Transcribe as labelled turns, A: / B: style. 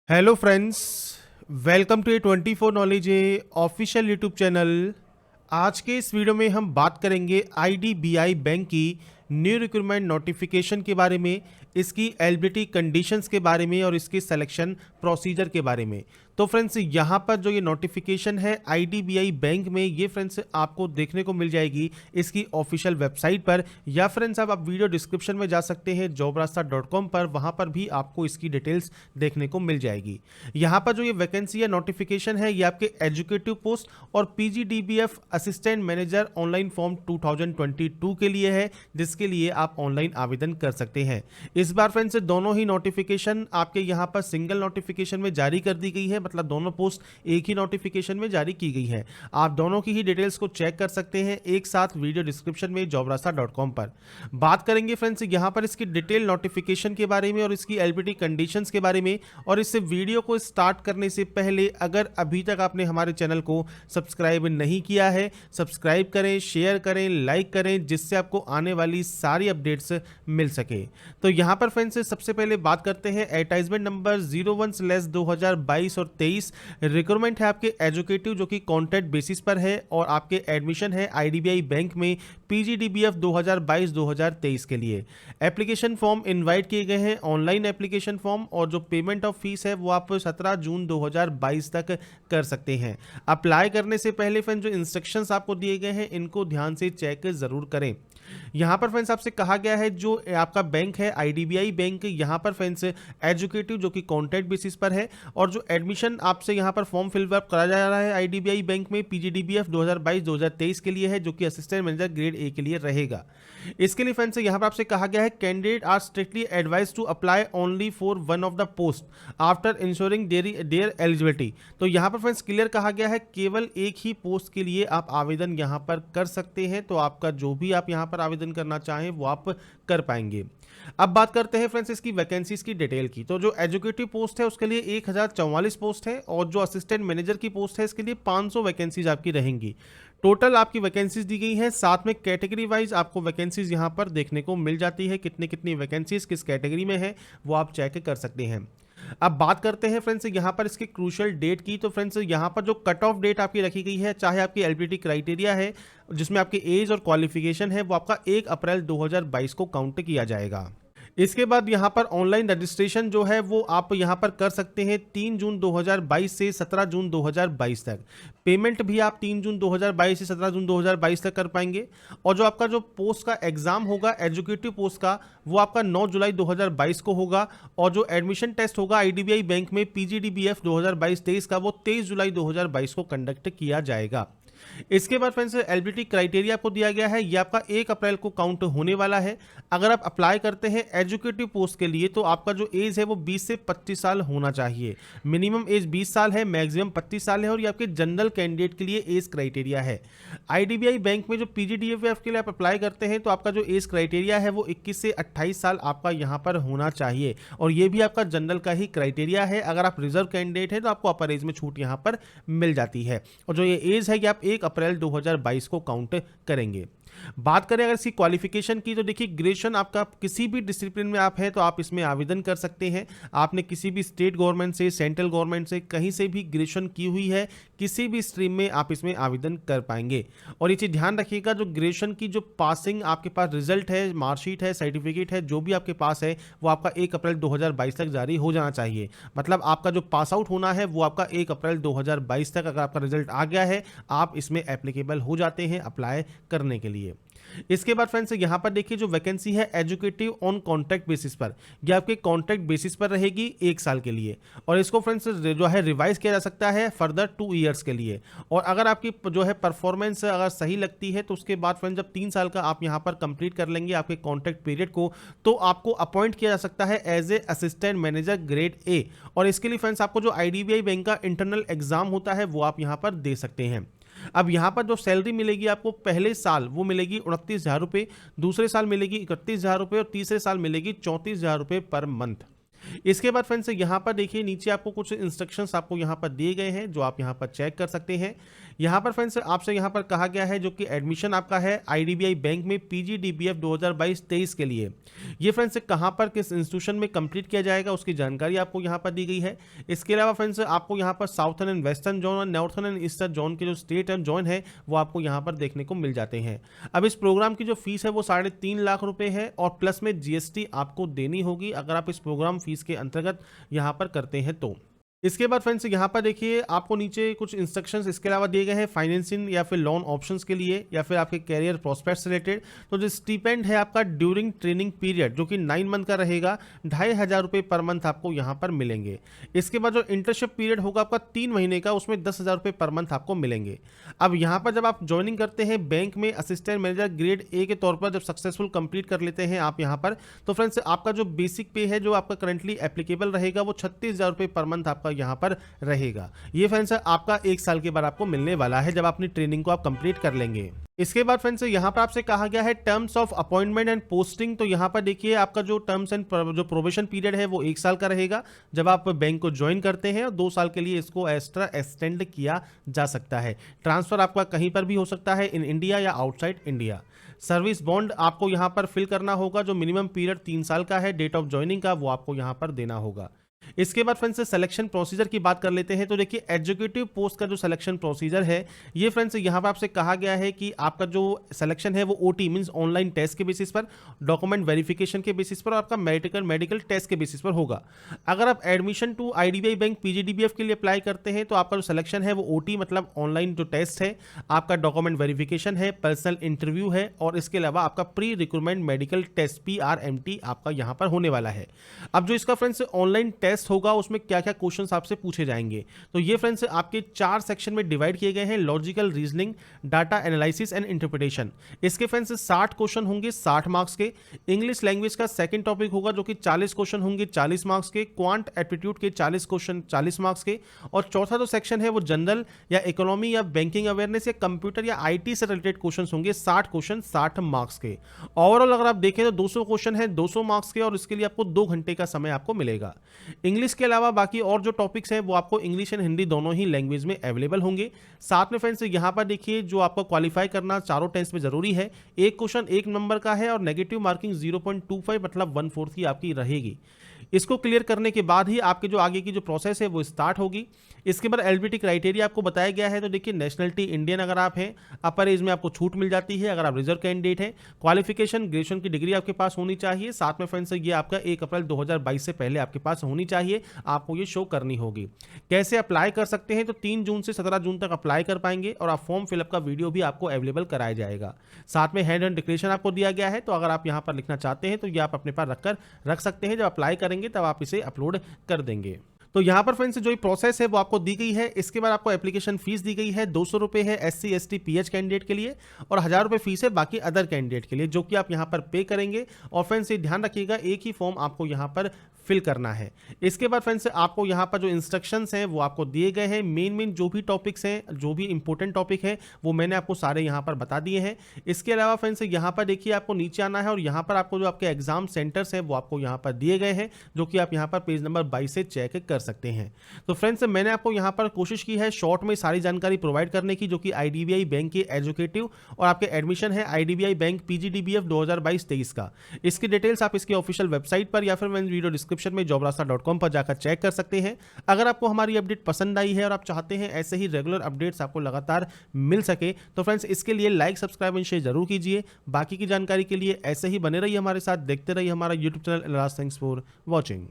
A: Hello friends, welcome to A 24 knowledge official YouTube channel. आज के इस वीडियो में हम बात करेंगे आईडीबीआई बैंक की न्यू रिक्रूटमेंट नोटिफिकेशन के बारे में, इसकी एलिजिबिलिटी कंडीशंस के बारे में और इसके सिलेक्शन प्रोसीजर के बारे में। तो फ्रेंड्स, यहाँ पर जो ये नोटिफिकेशन है आईडीबीआई बैंक में, ये फ्रेंड्स आपको देखने को मिल जाएगी इसकी ऑफिशियल वेबसाइट पर, या फ्रेंड्स आप वीडियो डिस्क्रिप्शन में जा सकते हैं jobrasta.com पर, वहाँ पर भी आपको इसकी डिटेल्स देखने को मिल जाएगी। यहाँ पर जो ये वैकेंसी है, नोटिफिकेशन है, ये आपके एजुकेटिव पोस्ट और PGDBF assistant manager online form 2022 के लिए है, जिसके लिए आप ऑनलाइन आवेदन कर सकते हैं। इस बार फ्रेंड्स दोनों ही नोटिफिकेशन आपके यहाँ पर सिंगल नोटिफिकेशन में जारी कर दी गई है, मतलब दोनों पोस्ट एक ही नोटिफिकेशन में जारी की गई है। आप दोनों की ही डिटेल्स को चेक कर सकते हैं एक साथ वीडियो डिस्क्रिप्शन में jobrasta.com पर। बात करेंगे फ्रेंड्स यहाँ पर इसकी डिटेल नोटिफिकेशन के बारे में और इसकी एलिजिबिलिटी कंडीशंस के बारे में। और इस वीडियो को स्टार्ट करने से पहले अगर अभी तक आपने हमारे चैनल को सब्सक्राइब नहीं किया है, सब्सक्राइब करें, शेयर करें, लाइक करें, जिससे आपको आने वाली सारी अपडेट्स मिल सके। तो यहाँ पर फ्रेंड्स सबसे पहले बात करते हैं एडवर्टाइजमेंट नंबर 01/2022 और 23। रिक्रूटमेंट है आपके एजुकेटिव, जो कि कॉन्ट्रैक्ट बेसिस पर है, और आपके एडमिशन है आईडीबीआई बैंक में पीजीडीबीएफ 2022-2023 के लिए। एप्लीकेशन फॉर्म इनवाइट किए गए हैं, ऑनलाइन एप्लीकेशन फॉर्म, और जो पेमेंट ऑफ फीस है वो आप 17 जून 2022 तक कर सकते हैं। अप्लाई करने से पहले फ्रेंड्स जो इंस्ट्रक्शंस आपको दिए गए हैं इनको ध्यान से चेक जरूर करें। यहाँ पर फ्रेंड्स आपसे कहा गया है जो आपका बैंक है आईडीबीआई बैंक, यहाँ पर फ्रेंड्स एजुकेटिव जो कि कॉन्ट्रैक्ट बेसिस पर है, और जो एडमिशन आपसे यहाँ पर फॉर्म फिलअप करा जा रहा है आईडीबीआई बैंक में पीजीडीबीएफ 2022-2023 के लिए है, जो कि असिस्टेंट मैनेजर ग्रेड ए के लिए रहेगा। इसके लिए फ्रेंड्स यहाँ पर आपसे कहा गया है candidate are strictly advise to apply only for one of the post after ensuring their eligibility. तो यहाँ पर फ्रेंड्स क्लियर कहा गया है केवल एक ही पोस्ट के लिए आप आवेदन यहाँ पर कर सकते हैं, तो आपका जो भी आप यहाँ पर आवेदन करना चाहें वो आप कर पाएंगे। अब बात करते हैं फ्रेंड्स इसकी वैकेंसीज की डिटेल की। तो जो एजुकेटिव पोस्ट है उसके लिए 1044 पोस्ट है, और जो असिस्टेंट मैनेजर की पोस्ट है इसके लिए 500 वैकेंसीज आपकी रहेंगी। टोटल आपकी वैकेंसीज दी गई है, साथ में कैटेगरी वाइज आपको वैकेंसीज यहां पर देखने को मिल जाती है, कितनी कितनी वैकेंसीज किस कैटेगरी में है वो आप चेक कर सकते हैं। अब बात करते हैं फ्रेंड्स यहाँ पर इसके क्रूशियल डेट की। तो फ्रेंड्स यहाँ पर जो कट ऑफ डेट आपकी रखी गई है, चाहे आपकी एलिजिबिलिटी क्राइटेरिया है जिसमें आपकी एज और क्वालिफिकेशन है, वो आपका 1 अप्रैल 2022 को काउंट किया जाएगा। इसके बाद यहाँ पर ऑनलाइन रजिस्ट्रेशन जो है वो आप यहाँ पर कर सकते हैं 3 जून 2022 से 17 जून 2022 तक। पेमेंट भी आप 3 जून 2022 से 17 जून 2022 तक कर पाएंगे। और जो आपका जो पोस्ट का एग्जाम होगा एजुकेटिव पोस्ट का, वो आपका 9 जुलाई 2022 को होगा, और जो एडमिशन टेस्ट होगा आईडीबीआई बैंक में पीजीडीबीएफ 2022-23 का, वो 23 जुलाई 2022 को कंडक्ट किया जाएगा। इसके बाद फ्रेंड्स एलिजिबिलिटी क्राइटेरिया आपको दिया गया है, ये आपका 1 अप्रैल को काउंट होने वाला है। अगर आप अप्लाई करते हैं एजुकेटिव पोस्ट के लिए, तो आपका जो एज है वो 20 से 25 साल होना चाहिए। मिनिमम एज 20 साल है, मैक्सिमम 25 साल है, और ये आपके जनरल कैंडिडेट के लिए एज क्राइटेरिया है। आईडीबीआई बैंक में जो पीजीडीएफ के लिए आप अप्लाई करते हैं, तो आपका जो एज क्राइटेरिया है वो 21 से 28 साल आपका यहाँ पर होना चाहिए, और ये भी आपका जनरल का ही क्राइटेरिया है। अगर आप रिजर्व कैंडिडेट है तो आपको अपर एज में छूट यहाँ पर मिल जाती है, और जो ये एज है कि आप 1 अप्रैल 2022 को काउंट करेंगे। बात करें अगर इसकी क्वालिफिकेशन की, तो देखिए ग्रेजुएशन आपका किसी भी डिसिप्लिन में आप है तो आप इसमें आवेदन कर सकते हैं। आपने किसी भी स्टेट गवर्नमेंट से, सेंट्रल गवर्नमेंट से, कहीं से भी ग्रेजुएशन की हुई है, किसी भी स्ट्रीम में आप इसमें आवेदन कर पाएंगे। और ये चीज़ ध्यान रखिएगा, जो ग्रेजुएशन की जो पासिंग आपके पास रिजल्ट है, मार्कशीट है, सर्टिफिकेट है, जो भी आपके पास है वो आपका 1 अप्रैल 2022 तक जारी हो जाना चाहिए। मतलब आपका जो पास आउट होना है वो आपका 1 अप्रैल 2022 तक अगर आपका रिजल्ट आ गया है, आप इसमें एप्लीकेबल हो जाते हैं अप्लाई करने के लिए। इसके बाद फ्रेंड्स यहाँ पर देखिए जो वैकेंसी है एजुकेटिव ऑन कॉन्ट्रैक्ट बेसिस पर, यह आपके कॉन्ट्रैक्ट बेसिस पर रहेगी 1 साल के लिए, और इसको फ्रेंड्स जो है रिवाइज किया जा सकता है फर्दर 2 ईयर्स के लिए। और अगर आपकी जो है परफॉर्मेंस अगर सही लगती है तो उसके बाद फ्रेंड्स जब 3 साल का आप यहाँ पर कंप्लीट कर लेंगे आपके कॉन्ट्रैक्ट पीरियड को, तो आपको अपॉइंट किया जा सकता है as a assistant manager grade A. और इसके लिए फ्रेंड्स आपको जो आईडीबीआई बैंक का इंटरनल एग्जाम होता है वो आप यहाँ पर दे सकते हैं। अब यहाँ पर जो सैलरी मिलेगी आपको पहले साल वो मिलेगी 29,000 रुपये, दूसरे साल मिलेगी 31,000 रुपये, और तीसरे साल मिलेगी 34,000 रुपये पर मंथ। इसके बाद फ्रेंड्स यहाँ पर देखिए नीचे आपको कुछ इंस्ट्रक्शंस आपको यहाँ पर दिए गए हैं जो आप यहाँ पर चेक कर सकते हैं। यहाँ पर फ्रेंड्स आपसे यहाँ पर कहा गया है जो कि एडमिशन आपका है आईडीबीआई बैंक में पीजीडीबीएफ 2022-23 के लिए। ये फ्रेंड्स कहाँ पर किस इंस्टीट्यूशन में कंप्लीट किया जाएगा उसकी जानकारी आपको यहाँ पर दी गई है। इसके अलावा फ्रेंड्स आपको यहाँ पर साउथर्न एंड वेस्टर्न जोन और नॉर्थर्न एंड ईस्टर्न जोन के जो स्टेट एंड जोन है वो आपको यहाँ पर देखने को मिल जाते हैं। अब इस प्रोग्राम की जो फीस है वो 3.5 लाख रुपए है और प्लस में जीएसटी आपको देनी होगी अगर आप इस प्रोग्राम फीस के अंतर्गत यहाँ पर करते हैं तो। इसके बाद फ्रेंड्स यहाँ पर देखिए आपको नीचे कुछ इंस्ट्रक्शंस इसके अलावा दिए गए हैं फाइनेंसिंग या फिर लोन ऑप्शंस के लिए या फिर आपके कैरियर प्रोस्पेक्ट्स रिलेटेड। तो जो स्टीपेंड है आपका ड्यूरिंग ट्रेनिंग पीरियड जो कि 9 मंथ का रहेगा 2,500 रुपये पर मंथ आपको यहाँ पर मिलेंगे। इसके बाद जो इंटर्नशिप पीरियड होगा आपका 3 महीने का उसमें 10,000 रुपये पर मंथ आपको मिलेंगे। अब यहाँ पर जब आप ज्वाइनिंग करते हैं बैंक में असिस्टेंट मैनेजर ग्रेड ए के तौर पर जब सक्सेसफुल कंप्लीट कर लेते हैं आप यहाँ पर, तो फ्रेंड्स आपका जो बेसिक पे है जो आपका करंटली एप्लीकेबल रहेगा वो 36,000 रुपये पर मंथ आपका यहाँ पर रहेगा। ये फ्रेंड्स आपका 1 साल के बाद आपको मिलने वाला है जब अपनी ट्रेनिंग को आप कंप्लीट कर लेंगे। इसके बाद फ्रेंड्स यहाँ पर आपसे कहा गया है terms of appointment and posting. तो यहाँ पर देखिए आपका जो टर्म्स एंड जो प्रोबेशन पीरियड है वो 1 साल का रहेगा जब आप बैंक को ज्वाइन करते हैं और 2 साल के लिए इसको एक्स्ट्रा एक्सटेंड किया जा सकता है। ट्रांसफर आपका कहीं पर भी हो सकता है इन इंडिया या आउटसाइड इंडिया। सर्विस बॉन्ड आपको यहाँ पर फिल करना होगा जो मिनिमम पीरियड 3 साल का है, डेट ऑफ ज्वाइनिंग का वो आपको यहाँ पर देना होगा। इसके बाद फ्रेंड्स सिलेक्शन प्रोसीजर की बात कर लेते हैं। तो देखिए एग्जीक्यूटिव पोस्ट का जो सिलेक्शन प्रोसीजर है ये फ्रेंड्स यहाँ पर आपसे कहा गया है कि आपका जो सिलेक्शन है वो ओटी मींस ऑनलाइन टेस्ट के बेसिस पर, डॉक्यूमेंट वेरिफिकेशन के बेसिस पर और आपका मेडिकल टेस्ट के बेसिस पर होगा। अगर आप admission to IDBI bank PGDBF के लिए अप्लाई करते हैं तो आपका जो सिलेक्शन है वो ओटी मतलब ऑनलाइन जो टेस्ट है, आपका डॉक्यूमेंट वेरिफिकेशन है, पर्सनल इंटरव्यू है और इसके अलावा आपका pre recruitment medical test PRMT आपका यहाँ पर होने वाला है। अब जो इसका फ्रेंड्स ऑनलाइन टेस्ट होगा उसमें क्या क्या क्वेश्चंस आपसे पूछे जाएंगे, तो ये फ्रेंड्स आपके 4 सेक्शन में डिवाइड किए गए हैं। Logical reasoning, data analysis and interpretation. इसके फ्रेंड्स 60 क्वेश्चन होंगे 60 मार्क्स के। इंग्लिश लैंग्वेज का सेकंड टॉपिक होगा जो कि 40 क्वेश्चन होंगे 40 मार्क्स के। क्वांट एप्टीट्यूड के 40 क्वेश्चन 40 मार्क्स के। और चौथा जो सेक्शन है वो जनरल या इकोनॉमी या बैंकिंग अवेयरनेस या कंप्यूटर या IT से रिलेटेड क्वेश्चन होंगे 60 क्वेश्चन 60 मार्क्स के। ओवरऑल अगर आप देखें तो 200 क्वेश्चन है 200 मार्क्स के और इसके लिए आपको 2 घंटे का समय आपको मिलेगा। इंग्लिश के अलावा बाकी और जो टॉपिक्स हैं वो आपको इंग्लिश एंड हिंदी दोनों ही लैंग्वेज में अवेलेबल होंगे। साथ में फ्रेंड्स यहाँ पर देखिए जो आपको क्वालिफाई करना चारों टेस्ट में जरूरी है, एक क्वेश्चन 1 नंबर का है और नेगेटिव मार्किंग 0.25 मतलब 1/4 की आपकी रहेगी। इसको क्लियर करने के बाद ही आपके जो आगे की जो प्रोसेस है वो स्टार्ट होगी। इसके बाद एलिजिबिलिटी क्राइटेरिया आपको बताया गया है। तो देखिए नेशनलिटी इंडियन अगर आप हैं, अपर एज में आपको छूट मिल जाती है अगर आप रिजर्व कैंडिडेट हैं। क्वालिफिकेशन ग्रेजुएशन की डिग्री आपके पास होनी चाहिए। साथ में फ्रेंड्स ये आपका 1 अप्रैल 2022 से पहले आपके पास होनी चाहिए, आपको ये शो करनी होगी। कैसे अप्लाई कर सकते हैं, तो 3 जून से 17 जून तक अप्लाई कर पाएंगे और आप फॉर्म फिलअप का वीडियो भी आपको अवेलेबल कराया जाएगा। साथ में हैंड एंड डिक्लेरेशन आपको दिया गया है, तो अगर आप यहाँ पर लिखना चाहते हैं तो ये आप अपने पास रख सकते हैं। जब अप्लाई करेंगे तब आप इसे अपलोड कर देंगे। तो यहाँ पर फ्रेंड्स जो प्रोसेस है वो आपको दी गई है। इसके बाद आपको एप्लीकेशन फीस दी गई है 200 रुपये है SC ST PH कैंडिडेट के लिए और 1000 रुपये फीस है बाकी अदर कैंडिडेट के लिए जो कि आप यहाँ पर पे करेंगे। और फ्रेंड्स ये ध्यान रखिएगा एक ही फॉर्म आपको यहाँ पर फिल करना है। इसके बाद फ्रेंड्स आपको यहाँ पर जो इंस्ट्रक्शंस हैं वो आपको दिए गए हैं। मेन जो भी टॉपिक्स हैं, जो भी इंपॉर्टेंट टॉपिक है वो मैंने आपको सारे यहाँ पर बता दिए हैं। इसके अलावा फ्रेंड्स यहाँ पर देखिए आपको नीचे आना है और यहाँ पर आपको जो आपके एग्जाम सेंटर्स हैं वो आपको यहाँ पर दिए गए हैं जो कि आप यहाँ पर पेज नंबर 22 से चेक कर सकते हैं। तो फ्रेंड्स मैंने आपको यहाँ पर कोशिश की है शॉर्ट में सारी जानकारी प्रोवाइड करने की जो कि आईडीबीआई बैंक के एजुकेटिव और आपके एडमिशन है आईडीबीआई बैंक पीजीडीबीएफ 2022-23 का। इसकी डिटेल्स आप इसके ऑफिशियल वेबसाइट पर या फिर वीडियो डिस्क्रिप्शन में jobrasta.com पर जाकर चेक कर सकते हैं। अगर आपको हमारी अपडेट पसंद आई है और आप चाहते हैं ऐसे ही रेगुलर अपडेट्स आपको लगातार मिल सके तो फ्रेंड्स इसके लिए लाइक सब्सक्राइब एंड शेयर जरूर कीजिए। बाकी की जानकारी के लिए ऐसे ही बने रहिए हमारे साथ, देखते रहिए हमारा YouTube channel. Thanks for watching.